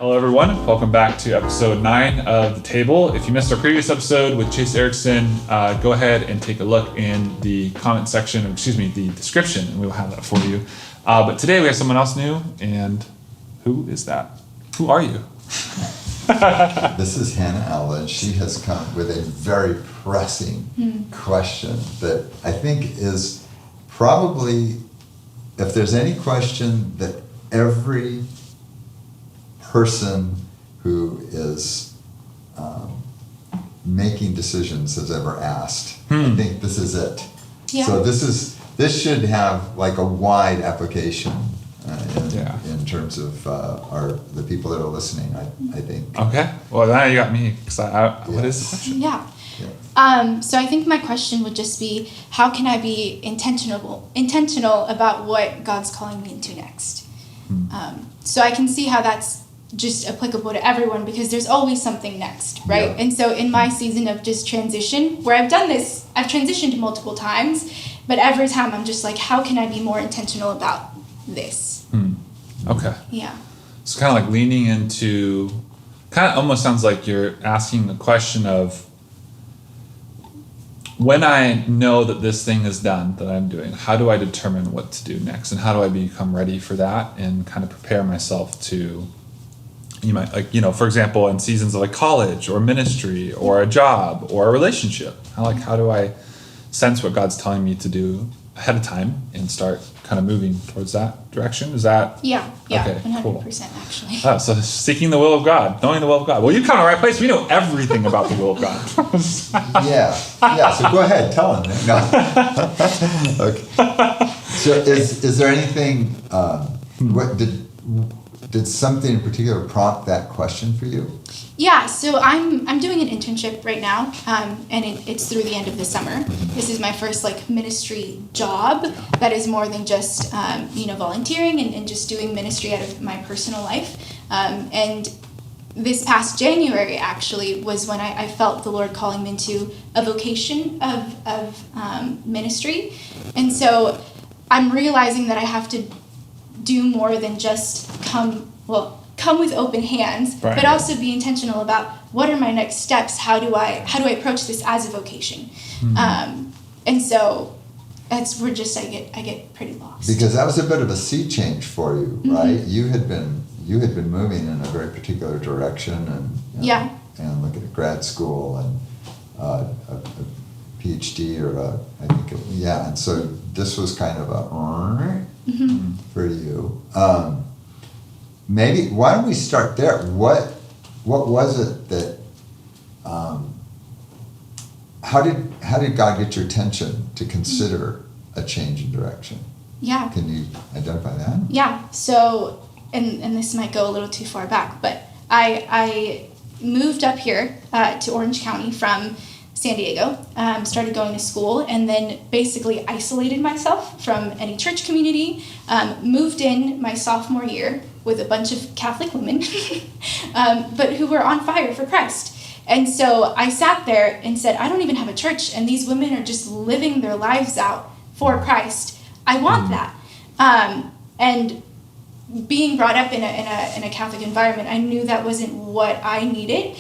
Hello, everyone. Welcome back to episode 9 of The Table. If you missed our previous episode with Chase Erickson, go ahead and take a look in the comment section, the description, and we'll have that for you. But today we have someone else new, and who is that? Who are you? This is Hannah Alva, and she has come with a very pressing question that I think is probably, if there's any question that every person who is making decisions has ever asked. I think this is it. Yeah. So this should have like a wide application in terms of the people that are listening. I think. Okay. Well, now you got me excited. What is the question? Yeah. So I think my question would just be, how can I be intentional about what God's calling me into next? So I can see how that's just applicable to everyone, because there's always something next, right? Yeah. And so in my season of just transition, where I've done this, I've transitioned multiple times, but every time I'm just like, how can I be more intentional about this? Okay. Yeah. So kind of like leaning into, kind of almost sounds like you're asking the question of, when I know that this thing is done that I'm doing, how do I determine what to do next? And how do I become ready for that and kind of prepare myself to, you might, like, for example, in seasons of like college or ministry or a job or a relationship, how do I sense what God's telling me to do ahead of time and start kind of moving towards that direction? Is that? Yeah, okay, 100% cool. actually. So seeking the will of God, knowing the will of God. Well, you come in the right place. We know everything about the will of God. Yeah. So go ahead, tell him. No. Okay. So is there anything? What did something in particular prompt that question for you? Yeah, so I'm doing an internship right now, and it's through the end of the summer. This is my first ministry job that is more than just volunteering and just doing ministry out of my personal life. And this past January actually was when I felt the Lord calling me into a vocation of ministry, and so I'm realizing that I have to do more than just come with open hands, right, but also be intentional about what are my next steps. How do I approach this as a vocation? And so that's where I get pretty lost. Because that was a bit of a sea change for you, right? You had been moving in a very particular direction, and looking at grad school and a PhD and so this was kind of a for you. Maybe why don't we start there? What was it that? How did God get your attention to consider a change in direction? Yeah. Can you identify that? Yeah. So, and this might go a little too far back, but I moved up here to Orange County from San Diego, started going to school, and then basically isolated myself from any church community, moved in my sophomore year with a bunch of Catholic women, but who were on fire for Christ. And so I sat there and said, I don't even have a church, and these women are just living their lives out for Christ. I want that. And being brought up in a Catholic environment, I knew that wasn't what I needed.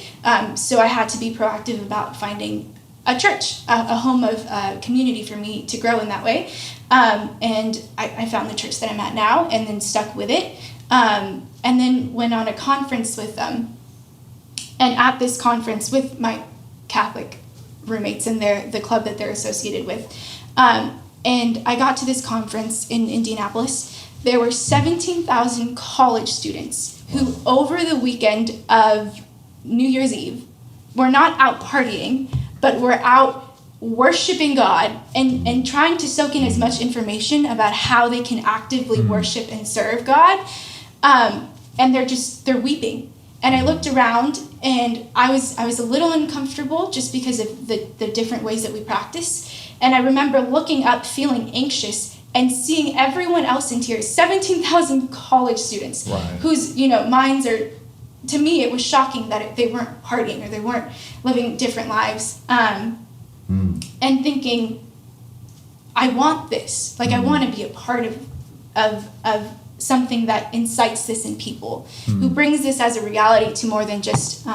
So I had to be proactive about finding a church, a home of community for me to grow in that way. And I found the church that I'm at now, and then stuck with it. And then went on a conference with them. And at this conference with my Catholic roommates and the club that they're associated with. And I got to this conference in Indianapolis. There were 17,000 college students who, over the weekend of New Year's Eve, were not out partying, but were out worshiping God and trying to soak in as much information about how they can actively worship and serve God. And they're weeping. And I looked around, and I was a little uncomfortable just because of the different ways that we practice. And I remember looking up, feeling anxious, and seeing everyone else in tears, 17,000 college students, whose minds are, to me, it was shocking that they weren't partying or they weren't living different lives. And thinking, I want this. I want to be a part of something that incites this in people, who brings this as a reality to more than just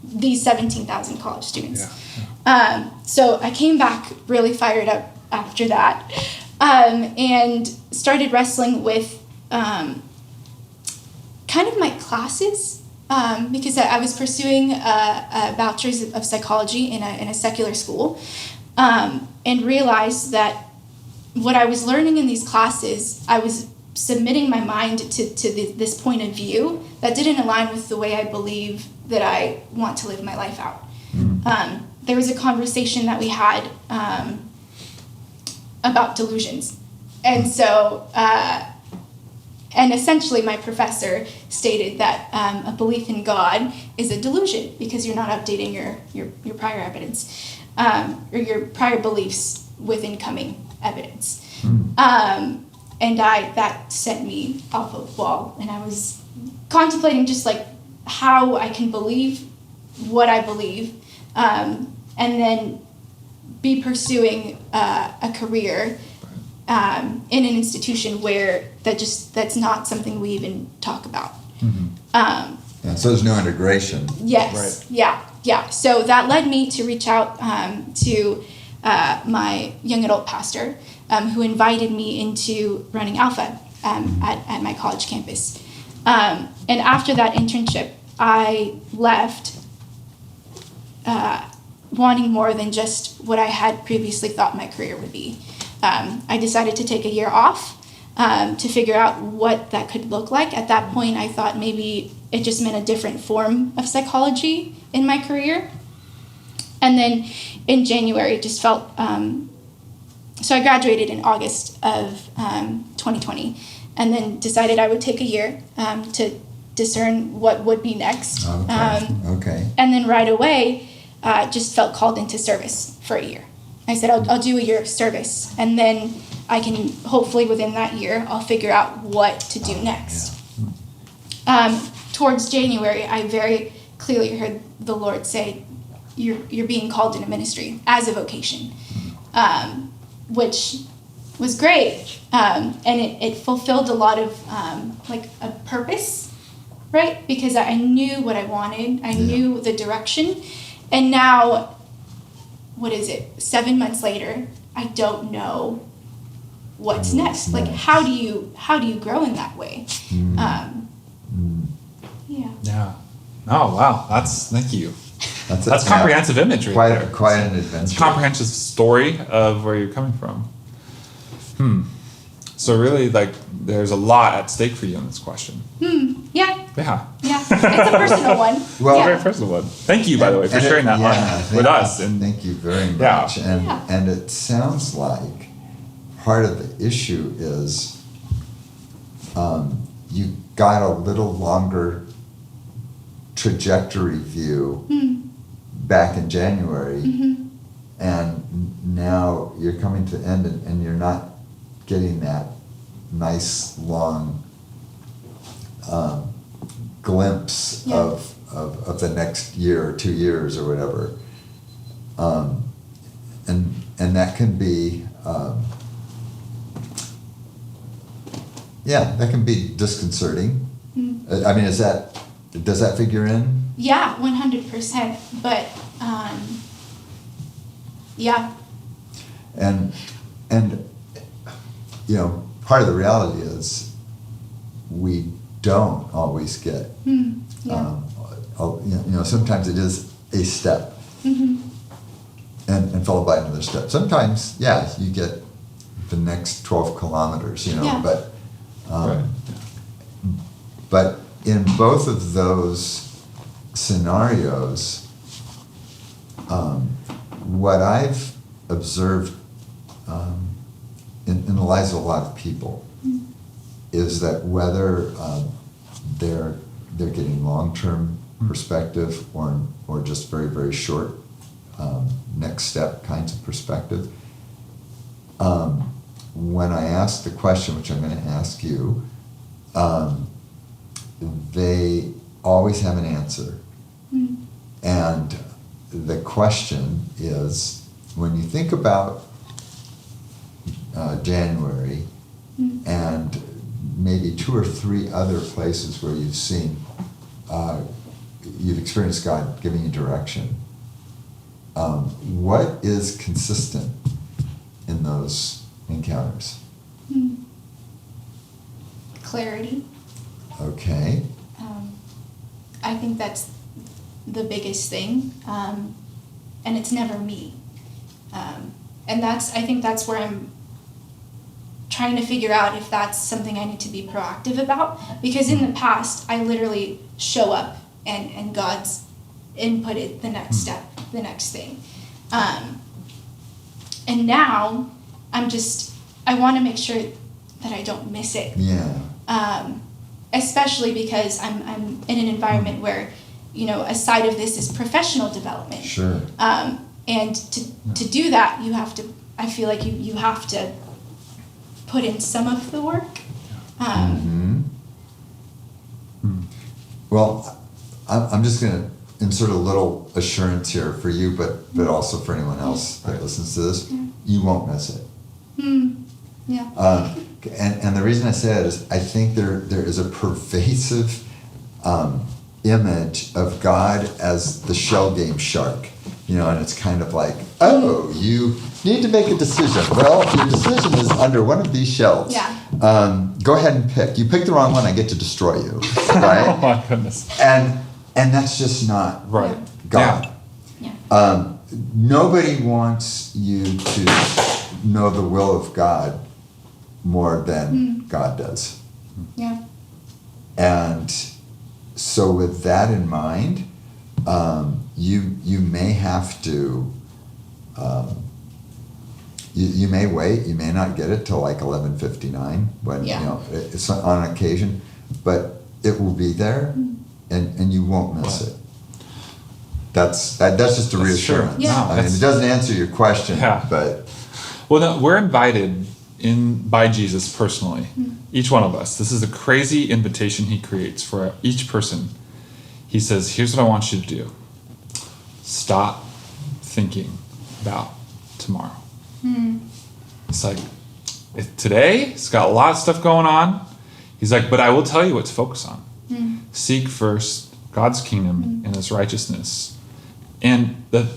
these 17,000 college students. So I came back really fired up after that, and started wrestling with kind of my classes, because I was pursuing a bachelor's of psychology in a secular school, and realized that what I was learning in these classes, I was submitting my mind to this point of view that didn't align with the way I believe that I want to live my life out. There was a conversation that we had about delusions. And so, and essentially my professor stated that a belief in God is a delusion because you're not updating your prior evidence, or your prior beliefs with incoming evidence. And that sent me off a wall, and I was contemplating just like how I can believe what I believe, and then be pursuing a career in an institution where that's not something we even talk about. And so there's no integration. Yes. Right. Yeah. So that led me to reach out to my young adult pastor, who invited me into running Alpha at my college campus. And after that internship, I left wanting more than just what I had previously thought my career would be. I decided to take a year off to figure out what that could look like. At that point, I thought maybe it just meant a different form of psychology in my career. And then in January, it just felt... So I graduated in August of 2020, and then decided I would take a year to discern what would be next. Okay. And then right away, just felt called into service for a year. I said, I'll do a year of service, and then I can, hopefully within that year, I'll figure out what to do next. Towards January, I very clearly heard the Lord say, you're being called into ministry as a vocation. Which was great, and it fulfilled a lot of like a purpose, right? Because I knew what I wanted, I knew the direction, and now, 7 months later, I don't know what's next. Like, how do you grow in that way? Yeah. Oh wow, thank you. That's a comprehensive imagery. Quite an adventure. It's a comprehensive story of where you're coming from. So really, like, there's a lot at stake for you in this question. Yeah. Yeah. It's a personal one. Well, very personal one. Thank you, by the way, for sharing that with us. And thank you very much. And it sounds like part of the issue is you got a little longer trajectory view back in January, and now you're coming to the end, and you're not getting that nice long glimpse of the next year or 2 years or whatever, and that can be that can be disconcerting. I mean, does that figure in? Yeah, 100%. But yeah. And you know, part of the reality is we don't always get. Sometimes it is a step, and followed by another step. Sometimes, you get the next 12 kilometers. But but in both of those scenarios, what I've observed in the lives of a lot of people is that whether they're getting long-term perspective or just very, very short next step kinds of perspective, when I ask the question, which I'm going to ask you, they always have an answer. And the question is, when you think about January and maybe 2 or 3 other places where you've seen, you've experienced God giving you direction. What is consistent in those encounters? Clarity. Okay. I think that's the biggest thing, and it's never me. And I think that's where I'm trying to figure out if that's something I need to be proactive about, because in the past I literally show up and God's inputted the next step, the next thing. And now I want to make sure that I don't miss it. Yeah. Especially because I'm in an environment where, a side of this is professional development. Sure. And to do that, I feel like you have to put in some of the work. Well, I'm just going to insert a little assurance here for you, but also for anyone else that listens to this. You won't miss it. Yeah. And the reason I say that is I think there is a pervasive image of God as the shell game shark, and it's kind of like, oh, you need to make a decision. Well, your decision is under one of these shells. Yeah. Go ahead and pick. You pick the wrong one, I get to destroy you, right? Oh my goodness. And that's just not Right. God. Yeah. Nobody wants you to know the will of God more than God does. Yeah. And so with that in mind, you may have to, you may wait, you may not get it till like 11:59 when, it's on occasion, but it will be there and you won't miss it. That's just a reassurance. True. Yeah. I mean, it doesn't answer your question, but. Well, no, we're invited by Jesus personally, each one of us. This is a crazy invitation he creates for each person. He says, here's what I want you to do. Stop thinking about tomorrow. It's like, today, it's got a lot of stuff going on. He's like, but I will tell you what to focus on. Seek first God's kingdom and his righteousness. And the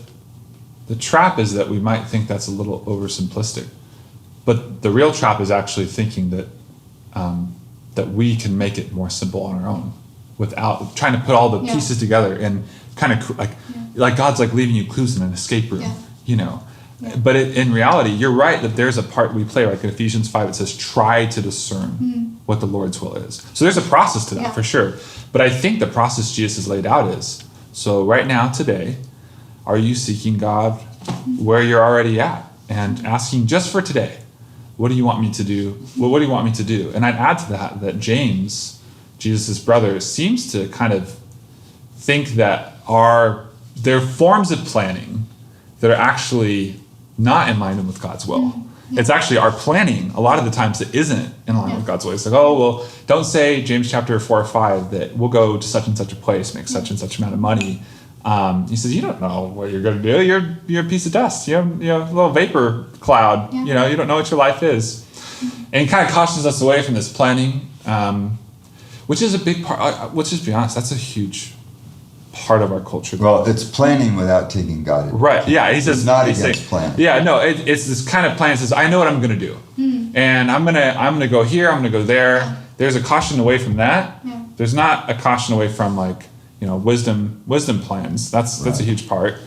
trap is that we might think that's a little oversimplistic. But the real trap is actually thinking that that we can make it more simple on our own without trying to put all the pieces together and kind of like God's like leaving you clues in an escape room, Yeah. But in reality, you're right that there's a part we play. Like in Ephesians 5, it says, try to discern what the Lord's will is. So there's a process to that for sure. But I think the process Jesus has laid out is, so right now, today, are you seeking God where you're already at and asking just for today, what do you want me to do? Well, what do you want me to do? And I'd add to that James, Jesus' brother, seems to kind of think that there are forms of planning that are actually not in line with God's will. It's actually our planning a lot of the times that isn't in line with God's will. It's like, oh, well, don't say James chapter 4 or 5 that we'll go to such and such a place, make such and such amount of money. He says, you don't know what you're going to do. You're a piece of dust. You're a little vapor cloud. You don't know what your life is. And he kind of cautions us away from this planning, which is a big part. Let's just be honest. That's a huge part of our culture. Well, it's planning without taking God into right. Yeah. He says it's not against planning. Yeah. No. It's this kind of plan that says, I know what I'm going to do, and I'm gonna go here. I'm gonna go there. There's a caution away from that. There's not a caution away from wisdom plans. That's a huge part.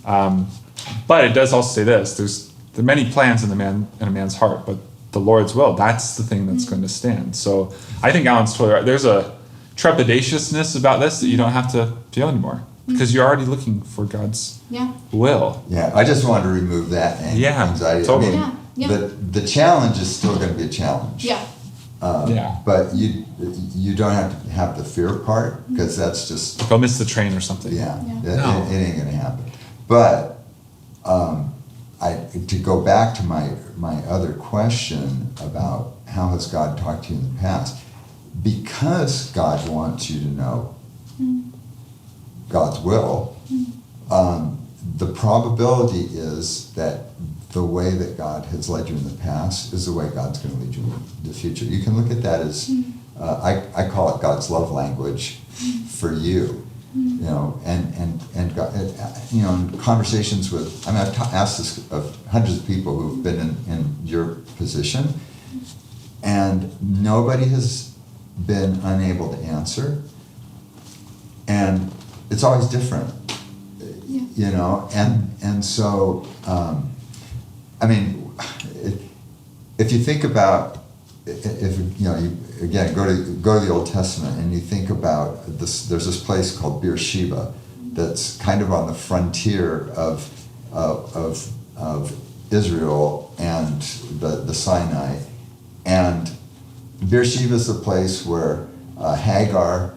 But it does also say this: there are many plans in a man's heart, but the Lord's will, that's the thing that's going to stand. So I think Alan's totally right. There's a trepidatiousness about this that you don't have to feel anymore because you're already looking for God's will. Yeah, I just wanted to remove that anxiety. Totally. I mean, the challenge is still going to be a challenge. Yeah. But you don't have to have the fear part because that's just go miss the train or something. It ain't going to happen. But to go back to my other question about how has God talked to you in the past, because God wants you to know God's will, the probability is that the way that God has led you in the past is the way God's going to lead you in the future. You can look at that as, I call it God's love language for you, you know, and God, you know, in conversations with, I mean, I've asked this of hundreds of people who've been in your position, and nobody has been unable to answer, and it's always different, you know, and so, I mean, if you think about, if you know, you again go to the Old Testament and you think about this, there's this place called Beersheba that's kind of on the frontier of Israel and the Sinai, and Beersheba is the place where Hagar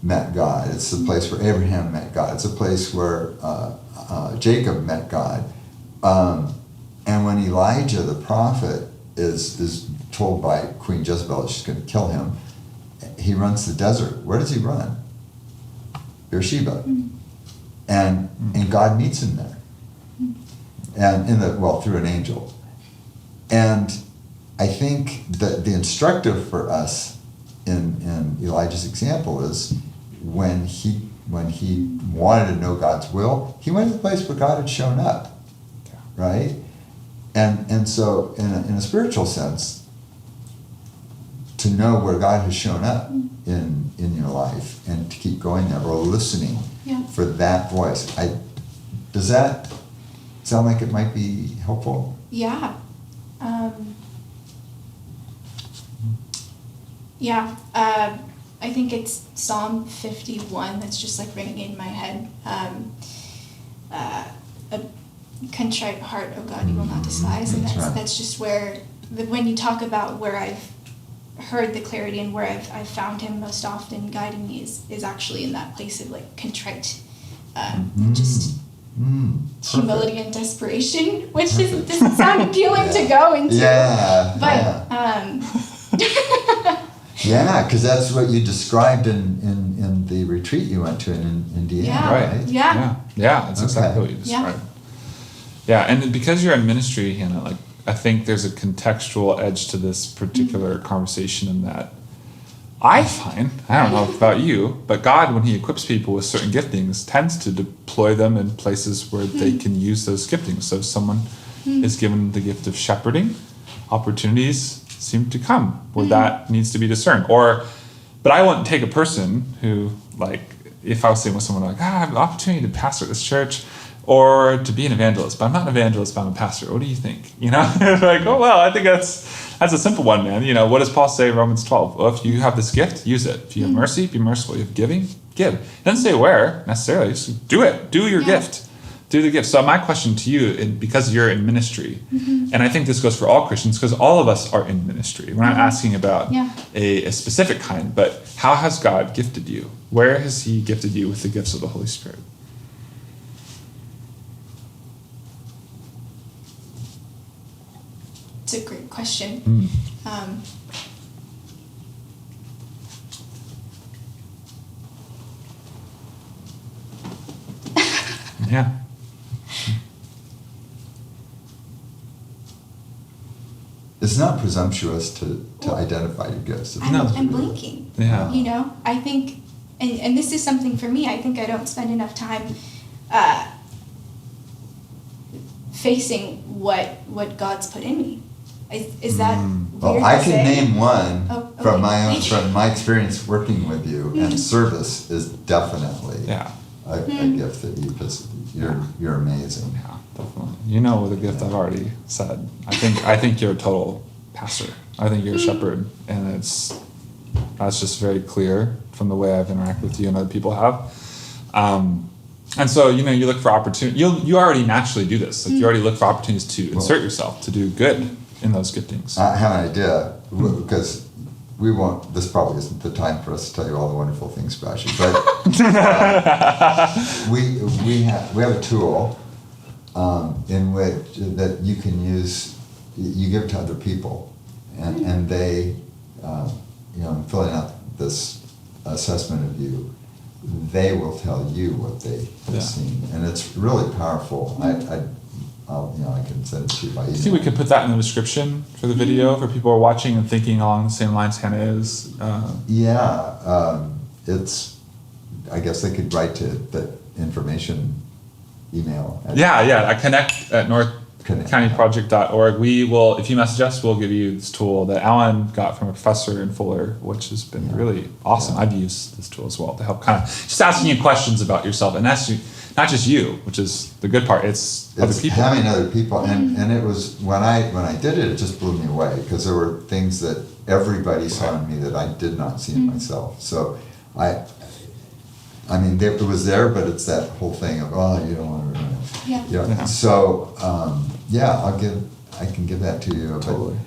met God. It's the place where Abraham met God. It's a place where Jacob met God. And when Elijah the prophet is told by Queen Jezebel that she's going to kill him, he runs to the desert. Where does he run? Beersheba. And God meets him there. And through an angel. And I think that the instructive for us in Elijah's example is when he wanted to know God's will, he went to the place where God had shown up, right? And so in a spiritual sense, to know where God has shown up in your life and to keep going there or listening for that voice. Does that sound like it might be helpful? Yeah. I think it's Psalm 51 that's just like ringing in my head. A contrite heart, oh God, you will not despise. And that's just where, when you talk about where I've heard the clarity and where I've found him most often guiding me is actually in that place of like contrite, just humility and desperation, which doesn't sound appealing to go into. Yeah, because that's what you described in the retreat you went to in Indiana, right? Yeah, that's exactly what you described. Yeah, and because you're in ministry, Hannah, like I think there's a contextual edge to this particular conversation in that I find, I don't know about you, but God, when he equips people with certain giftings, tends to deploy them in places where they can use those giftings. So if someone is given the gift of shepherding, opportunities seem to come where that needs to be discerned. But I wouldn't take a person who, like, if I was sitting with someone like, I have an opportunity to pastor this church or to be an evangelist, but I'm not an evangelist, but I'm a pastor. What do you think? You know, like, oh, well, I think that's a simple one, man. You know, what does Paul say in Romans 12? Well, if you have this gift, use it. If you have mercy, be merciful. If you have giving, give. It doesn't say where necessarily, just do it. Do your gift. Do the gift. So my question to you, because you're in ministry, and I think this goes for all Christians, because all of us are in ministry. We're not asking about a specific kind, but how has God gifted you? Where has he gifted you with the gifts of the Holy Spirit? It's a great question. Yeah. It's not presumptuous to identify your gifts. I'm blinking. Yeah. You know, I think, and this is something for me, I think I don't spend enough time facing what God's put in me. Is that weird? Well, I can name one from okay. my experience working with you, and service is definitely a gift that you possess. You're amazing. Yeah, definitely. You know the gift I've already said. I think you're a total pastor. I think you're a shepherd, and that's just very clear from the way I've interacted with you and other people have. And so, you know, you look for opportunity. You already naturally do this. Like you already look for opportunities to insert yourself, to do good in those giftings. I have an idea, because we won't, this probably isn't the time for us to tell you all the wonderful things about you, but we have a tool in which that you can use, you give to other people, and they, you know, filling out this assessment of you, they will tell you what they have seen, and it's really powerful. I can send it to you by email. I think we could put that in the description for the video for people who are watching and thinking along the same lines Hannah is. I guess they could write to the information email. I connect at northcountyproject.org. We will, if you message us, we'll give you this tool that Alan got from a professor in Fuller, which has been really awesome. I've used this tool as well to help kind of just asking you questions about yourself, and that's not just you, which is the good part. It's other people. Having other people, and it was when I did it, it just blew me away because there were things that everybody saw in me that I did not see in myself. So it was there, but it's that whole thing of you don't want to ruin it. Yeah. So I can give that to you. Totally.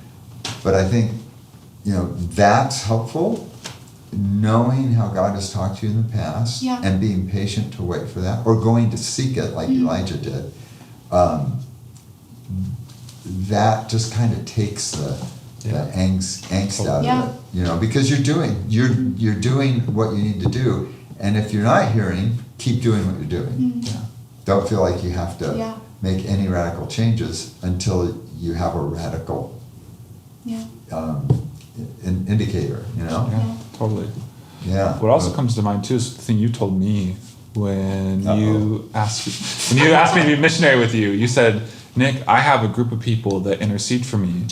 But I think that's helpful. Knowing how God has talked to you in the past and being patient to wait for that, or going to seek it like Elijah did, that just kind of takes the angst out of it. Because you're doing what you need to do, and if you're not hearing, keep doing what you're doing. Don't feel like you have to make any radical changes until you have a radical indicator. Totally. Yeah. What also comes to mind too is the thing you told me when you asked me to be a missionary with you. You said, Nick, I have a group of people that intercede for me,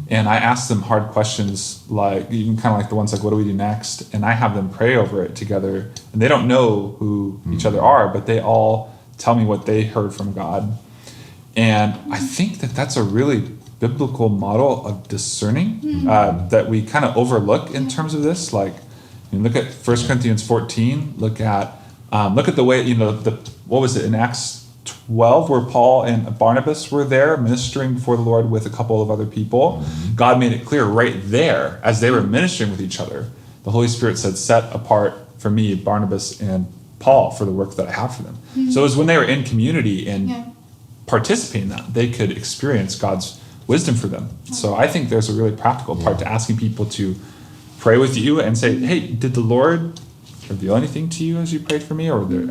and I ask them hard questions, like even kind of like the ones like, what do we do next? And I have them pray over it together, and they don't know who each other are, but they all tell me what they heard from God. And I think that that's a really biblical model of discerning that we kind of overlook in terms of this. Like, look at 1 Corinthians 14. Look at the way what was it in Acts 12 where Paul and Barnabas were there ministering before the Lord with a couple of other people. God made it clear right there as they were ministering with each other. The Holy Spirit said, "Set apart for me Barnabas and Paul for the work that I have for them." So it was when they were in community and participating in that they could experience God's wisdom for them. So I think there's a really practical part to asking people to pray with you and say, hey, did the Lord reveal anything to you as you prayed for me? Or were there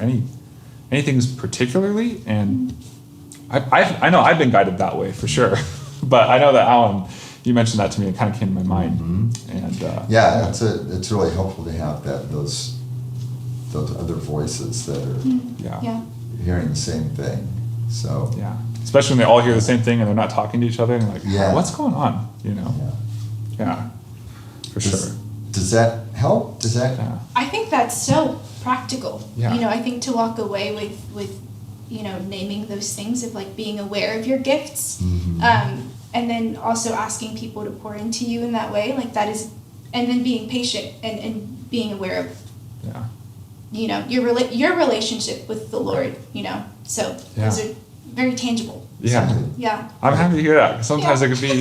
anything particularly? And I know I've been guided that way for sure. But I know that Alan, you mentioned that to me, it kind of came to my mind. And it's really helpful to have those other voices that are hearing the same thing. So especially when they all hear the same thing and they're not talking to each other and they're like, what's going on? For sure. Does that help? I think that's so practical. Yeah. I think to walk away with naming those things of like being aware of your gifts, and then also asking people to pour into you in that way, like that is, and then being patient and being aware of your relationship with the Lord. So those are very tangible. Yeah. I'm happy to hear that. Sometimes it could feel a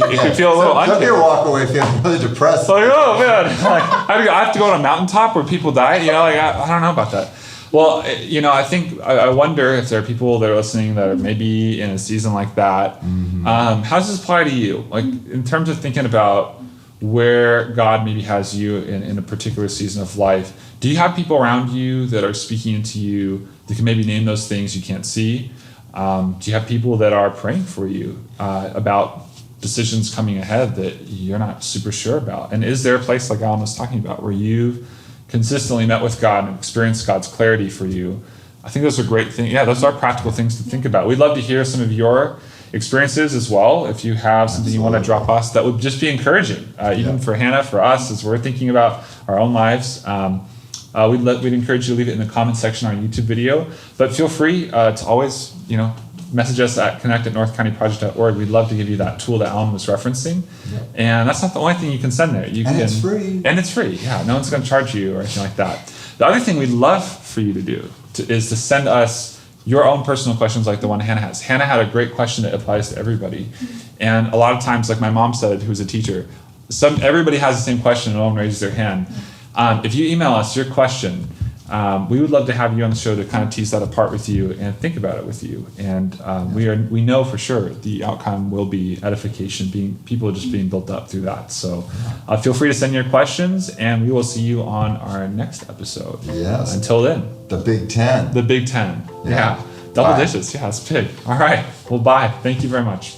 little Some unfair. people walk away feeling really depressed. Like, oh man, I have to go on a mountaintop where people die. I don't know about that. Well, I think I wonder if there are people that are listening that are maybe in a season like that. How does this apply to you? Like in terms of thinking about where God maybe has you in a particular season of life. Do you have people around you that are speaking into you that can maybe name those things you can't see? Do you have people that are praying for you about decisions coming ahead that you're not super sure about? And is there a place like Alan was talking about where you've consistently met with God and experienced God's clarity for you? I think those are great things. Yeah, those are practical things to think about. We'd love to hear some of your experiences as well. If you have something you want to drop us, that would just be encouraging, even for Hannah, for us, as we're thinking about our own lives. We'd encourage you to leave it in the comment section on our YouTube video, but feel free to always, message us at connect@northcountyproject.org. We'd love to give you that tool that Alan was referencing. And that's not the only thing you can send there. It's free. And it's free. Yeah, no one's going to charge you or anything like that. The other thing we'd love for you to do is to send us your own personal questions like the one Hannah has. Hannah had a great question that applies to everybody. And a lot of times, like my mom said, who's a teacher, everybody has the same question and no one raises their hand. If you email us your question, we would love to have you on the show to kind of tease that apart with you and think about it with you. And we know for sure the outcome will be edification, people just being built up through that. So feel free to send your questions, and we will see you on our next episode. Yes. Until then. The Big Ten. The Big Ten. Yeah. Double Bye. digits, yeah, it's big. All right, well, bye. Thank you very much.